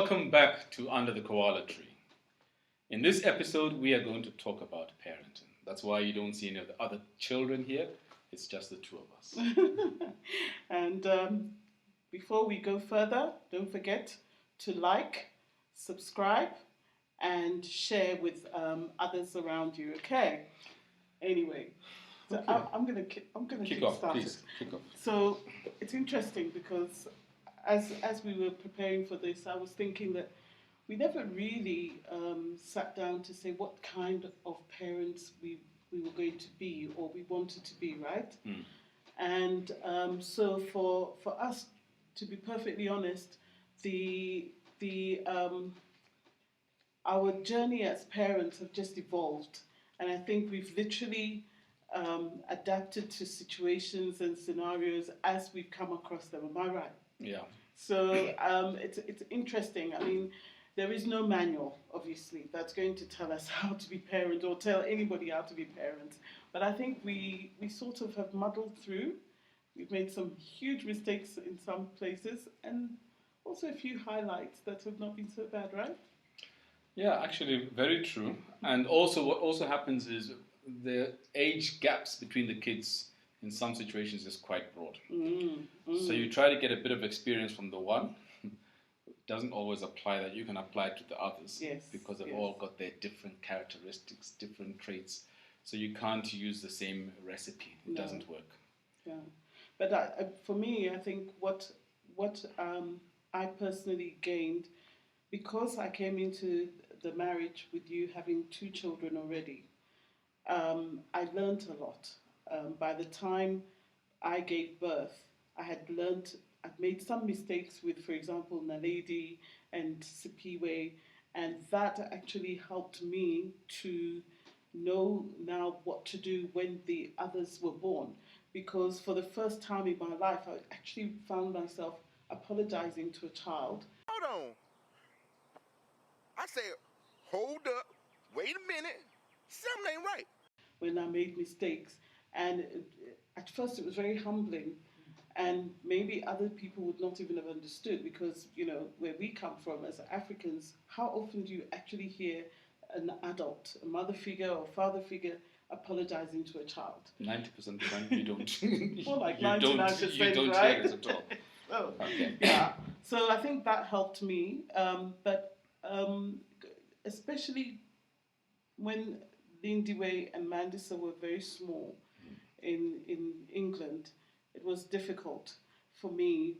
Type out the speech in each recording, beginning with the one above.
Welcome back to Under the Koala tree. In this episode, we are going to talk about parenting. That's why you don't see any of the other children here. It's just the two of us. And before we go further, don't forget to like, subscribe, and share with others around you. Okay. Anyway, so Okay. I'm gonna kick Off, started. please. Kick off. So it's interesting because as we were preparing for this, I was thinking that we never really sat down to say what kind of parents we were going to be or we wanted to be, right? Mm. And so for us, to be perfectly honest, our journey as parents have just evolved, and I think we've literally adapted to situations and scenarios as we've come across them. Am I right? Yeah. So it's interesting. I mean, there is no manual, obviously, that's going to tell us how to be parents or tell anybody how to be parents. But I think we sort of have muddled through. We've made some huge mistakes in some places and also a few highlights that have not been so bad, right? Yeah, actually, very true. And also, what also happens is the age gaps between the kids in some situations is quite broad. So you try to get a bit of experience from the one. It doesn't always apply that you can apply to the others. Yes, because they've yes. all got their different characteristics, different traits. So you can't use the same recipe. It doesn't work. Yeah, but for me, I think what I personally gained, because I came into the marriage with you having 2 children already, I learned a lot. By the time I gave birth, I'd made some mistakes with, for example, Naledi and Sipiwe, and that actually helped me to know now what to do when the others were born. Because for the first time in my life, I actually found myself apologizing to a child. Hold on. I said, hold up, wait a minute, something ain't right. When I made mistakes. And at first it was very humbling. And maybe other people would not even have understood because, you know, where we come from as Africans, how often do you actually hear an adult, a mother figure or father figure, apologizing to a child? 90% of the time you don't. More like you 99%, you don't right? hear this at all. Oh, Okay. yeah. So I think that helped me. But especially when Lindiwe and Mandisa were very small in England, it was difficult for me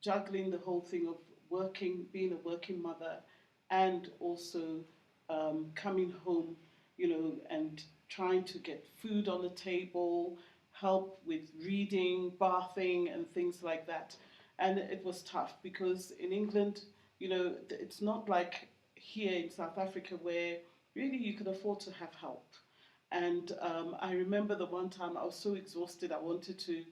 juggling the whole thing of working, being a working mother, and also coming home, you know, and trying to get food on the table, help with reading, bathing, and things like that. And it was tough because in England, you know, it's not like here in South Africa where really you can afford to have help. And I remember the one time I was so exhausted, I wanted to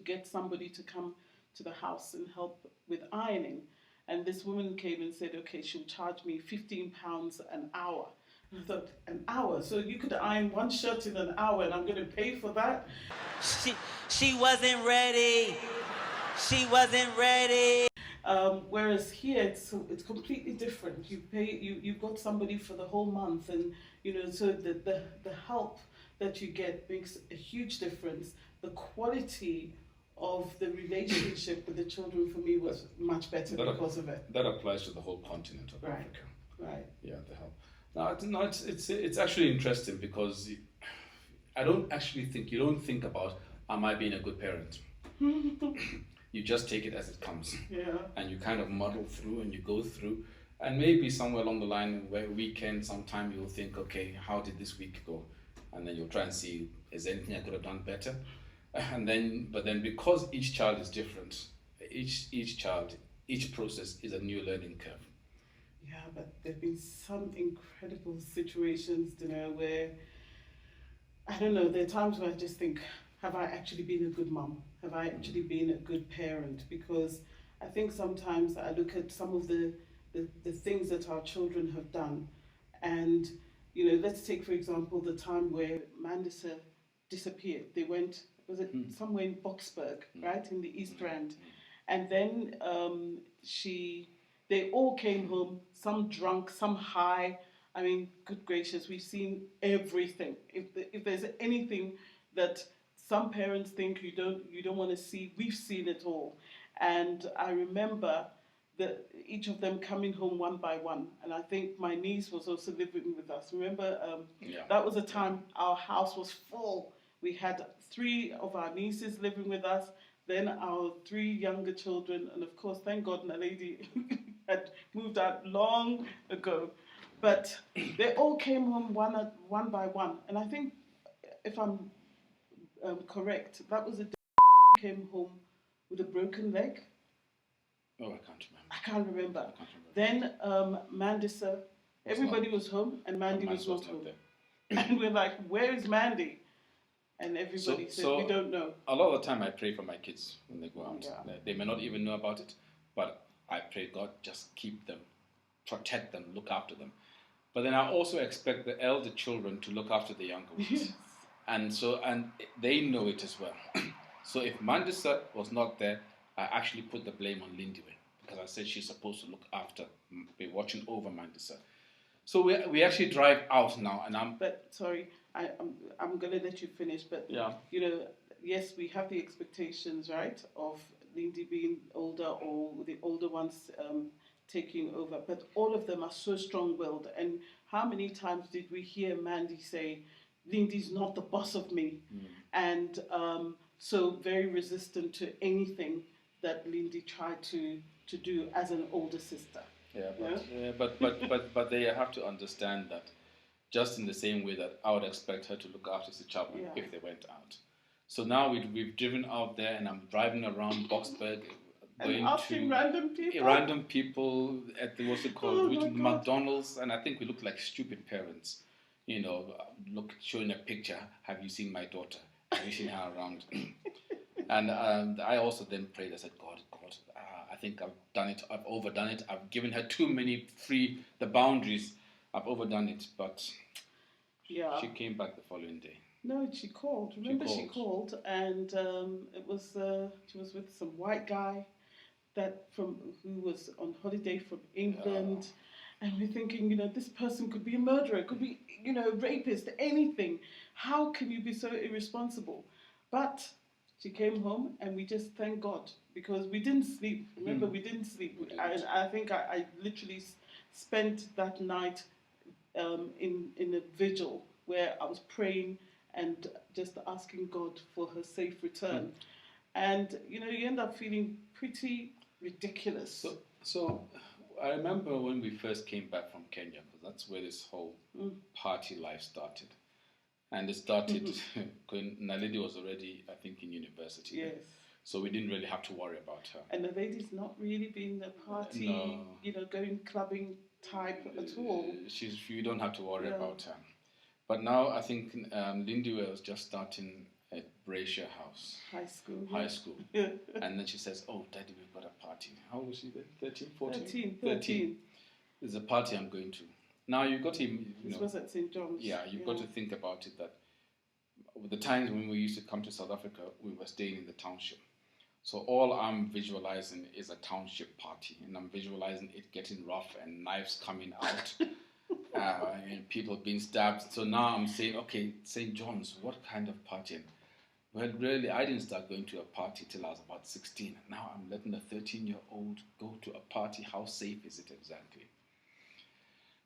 get somebody to come to the house and help with ironing. And this woman came and said, okay, she'll charge me £15 an hour. And I thought, an hour? So you could iron one shirt in an hour and I'm going to pay for that? She wasn't ready. She wasn't ready. Whereas here it's completely different. You've got somebody for the whole month, and you know, so the help that you get makes a huge difference. The quality of the relationship with the children for me was much better because of it. That applies to the whole continent of Right. Africa. Right. Yeah, the help. No, it's actually interesting because I don't actually think, you don't think about, am I being a good parent? You just take it as it comes. Yeah. And you kind of muddle through and you go through. And maybe somewhere along the line, where weekend, sometime you'll think, okay, how did this week go? And then you'll try and see, is there anything I could have done better? But then because each child is different, each child, each process is a new learning curve. Yeah, but there've been some incredible situations, you know, where, I don't know, there are times where I just think, have I actually been a good mum? Have I actually been a good parent? Because I think sometimes I look at some of the things that our children have done, and, you know, let's take, for example, the time where Mandisa disappeared. They went, was it somewhere in Boksburg, right, in the East Rand? And then they all came home, some drunk, some high. I mean, good gracious, we've seen everything. If there's anything that some parents think you don't want to see, we've seen it all. And I remember each of them coming home one by one. And I think my niece was also living with us. Remember, that was a time our house was full. We had 3 of our nieces living with us, then our 3 younger children, and of course, thank God, my lady had moved out long ago. But they all came home one by one. And I think, if I'm correct, that was the day he came home with a broken leg. Oh, I can't remember. I can't remember. Then Mandy, sir, everybody was home and Mandy was not home. And we're like, where is Mandy? And everybody said, we don't know. A lot of the time I pray for my kids when they go out. Yeah. They may not even know about it, but I pray, God, just keep them, protect them, look after them. But then I also expect the elder children to look after the younger ones. Yes. And they know it as well. So if Mandisa was not there, I actually put the blame on Lindy, because I said she's supposed to look after, be watching over Mandisa. So we actually drive out now, and But sorry, I'm gonna let you finish. But yeah, yes, we have the expectations, right, of Lindy being older or the older ones taking over. But all of them are so strong-willed. And how many times did we hear Mandy say, "Lindy's not the boss of me," and so very resistant to anything that Lindy tried to do as an older sister. But they have to understand that, just in the same way that I would expect her to look after the child if they went out. So now we've driven out there, and I'm driving around Boxburg, going asking to random people at the, what's it called, McDonald's, and I think we look like stupid parents. Showing a picture. Have you seen my daughter? Have you seen her around? And I also then prayed. I said, God, I think I've done it. I've overdone it. I've given her too many the boundaries. I've overdone it. But she came back the following day. No, she called. Remember, she called, and it was she was with some white guy who was on holiday from England. And we're thinking, this person could be a murderer, could be, a rapist, anything. How can you be so irresponsible? But she came home, and we just thank God, because we didn't sleep. Remember, we didn't sleep. I think I literally spent that night in a vigil where I was praying and just asking God for her safe return. And, you end up feeling pretty ridiculous. So I remember when we first came back from Kenya, because that's where this whole party life started. And it started when Naledi was already, I think, in university. Yes. So we didn't really have to worry about her. And the lady's not really been the party, going clubbing type at all. You don't have to worry about her. But now I think Lindy was just starting at Brazier House. High school. And then she says, oh, Daddy, we've got a party. How old was she then? 13, 14? 13. There's a party I'm going to. Now you've got to... This was at St. John's. Yeah, you've got to think about it, that the times when we used to come to South Africa, we were staying in the township. So all I'm visualizing is a township party, and I'm visualizing it getting rough and knives coming out and people being stabbed. So now I'm saying, okay, St. John's, what kind of party? Well, really, I didn't start going to a party till I was about 16. Now I'm letting a 13-year-old go to a party. How safe is it exactly?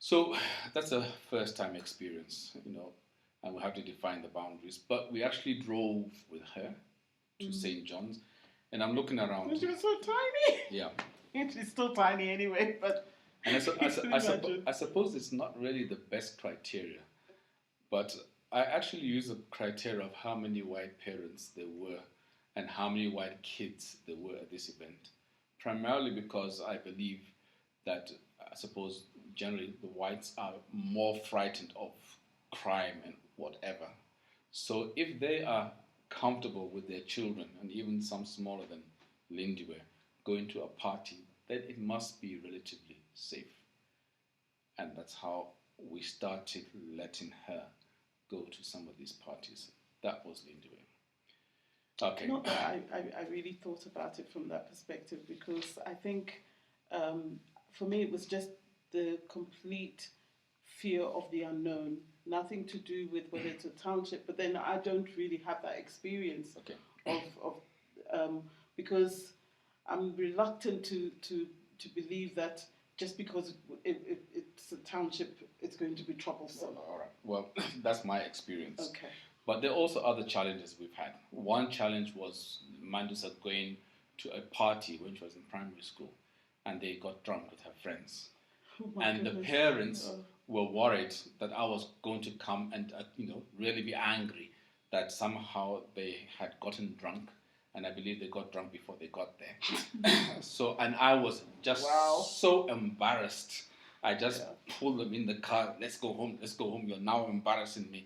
So that's a first-time experience, and we have to define the boundaries. But we actually drove with her to St. John's, and I'm looking around. She was so tiny. Yeah. She's still tiny anyway, but... And I suppose it's not really the best criteria, but I actually use the criteria of how many white parents there were and how many white kids there were at this event, primarily because I believe that, I suppose, generally the whites are more frightened of crime and whatever. So if they are comfortable with their children, and even some smaller than Lindy were, going to a party, then it must be relatively safe. And that's how we started letting her go to some of these parties. That was Lindy. Okay. Not that I really thought about it from that perspective, because I think for me it was just the complete fear of the unknown. Nothing to do with whether it's a township, but then I don't really have that experience Okay. of because I'm reluctant to believe that just because it's a township, it's going to be troublesome. All right. Well, that's my experience. Okay. But there are also other challenges we've had. One challenge was Mandusa going to a party when she was in primary school, and they got drunk with her friends. Oh my And goodness. the parents were worried that I was going to come and really be angry that somehow they had gotten drunk, and I believe they got drunk before they got there. And I was just so embarrassed. I just pulled them in the car. Let's go home. You're now embarrassing me.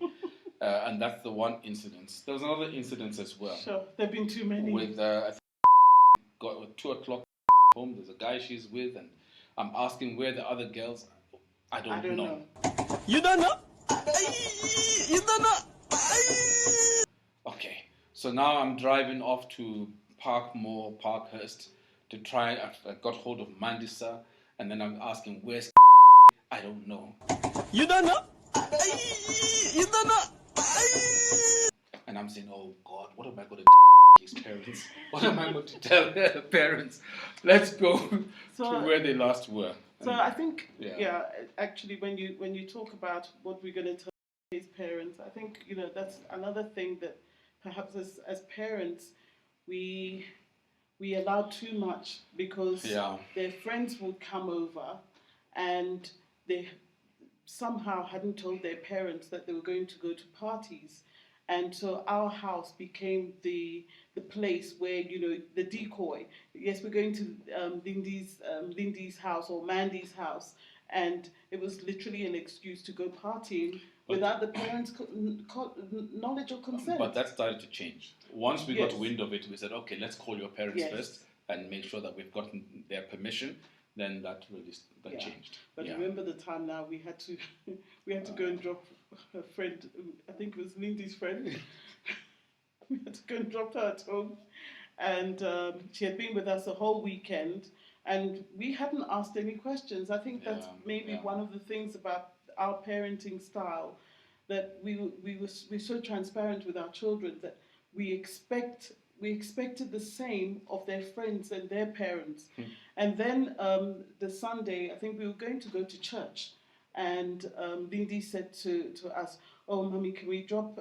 And that's the one incident. There was another incident as well. Sure, there've been too many. With got at 2:00 home. There's a guy she's with, and I'm asking where the other girls. I don't know. You don't know? You don't know? Okay, so now I'm driving off to Parkhurst to try. I got hold of Mandy, sir, and then I'm asking where's. I don't know. You don't know? You don't know? And I'm saying, oh God, what am I going to his parents? What am I going to tell their parents? Let's go to where they last were. So I think, actually, when you talk about what we're going to tell his parents, I think that's another thing that perhaps as parents we allow too much, because their friends would come over and they somehow hadn't told their parents that they were going to go to parties. And so our house became the place where, the decoy. Yes, we're going to Lindy's house or Mandy's house. And it was literally an excuse to go partying without the parents' knowledge or consent. But that started to change. Once we got wind of it, we said, okay, let's call your parents first and make sure that we've gotten their permission. Then that really changed. But remember the time now we had to go and drop a friend. I think it was Lindy's friend. We had to go and drop her at home, and she had been with us the whole weekend, and we hadn't asked any questions. I think that's maybe one of the things about our parenting style, that we're so transparent with our children that we expected the same of their friends and their parents. And then the Sunday, I think we were going to go to church, and Lindy said to us, "Oh, Mummy, can we drop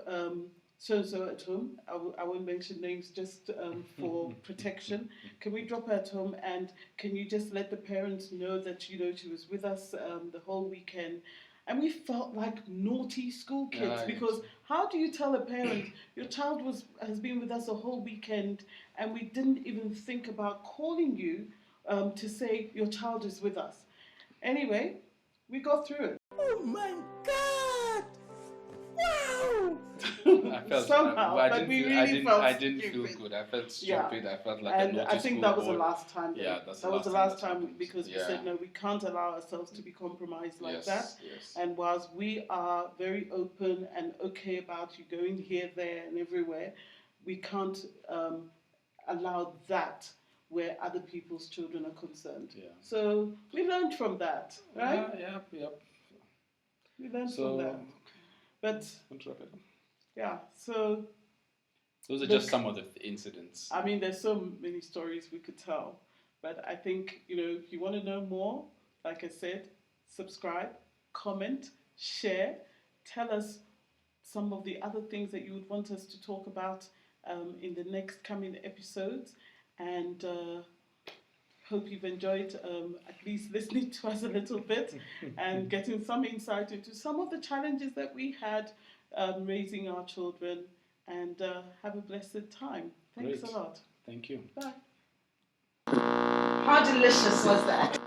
so-and-so at home?" I won't mention names just for protection. "Can we drop her at home, and can you just let the parents know that she was with us the whole weekend?" And we felt like naughty school kids, because how do you tell a parent your child has been with us a whole weekend, and we didn't even think about calling you to say your child is with us? Anyway, we got through it. Oh my God! Wow! I felt somehow, I but we didn't really feel, felt I didn't stupid. feel good. I felt stupid. I felt like a And naughty I think school that was boy. the last time. Yeah, that was the last time happened. because we said no, we can't allow ourselves to be compromised like that. Yes. And whilst we are very open and okay about you going here, there, and everywhere, we can't allow that where other people's children are concerned. Yeah. So we learned from that, right? Yeah. We learned from that. But yeah, so those are just some of the incidents. I mean, there's so many stories we could tell, but I think, if you want to know more, like I said, subscribe, comment, share, tell us some of the other things that you would want us to talk about in the next coming episodes, and hope you've enjoyed at least listening to us a little bit and getting some insight into some of the challenges that we had raising our children, and have a blessed time. Thanks a lot. Thank you. Bye. How delicious was that?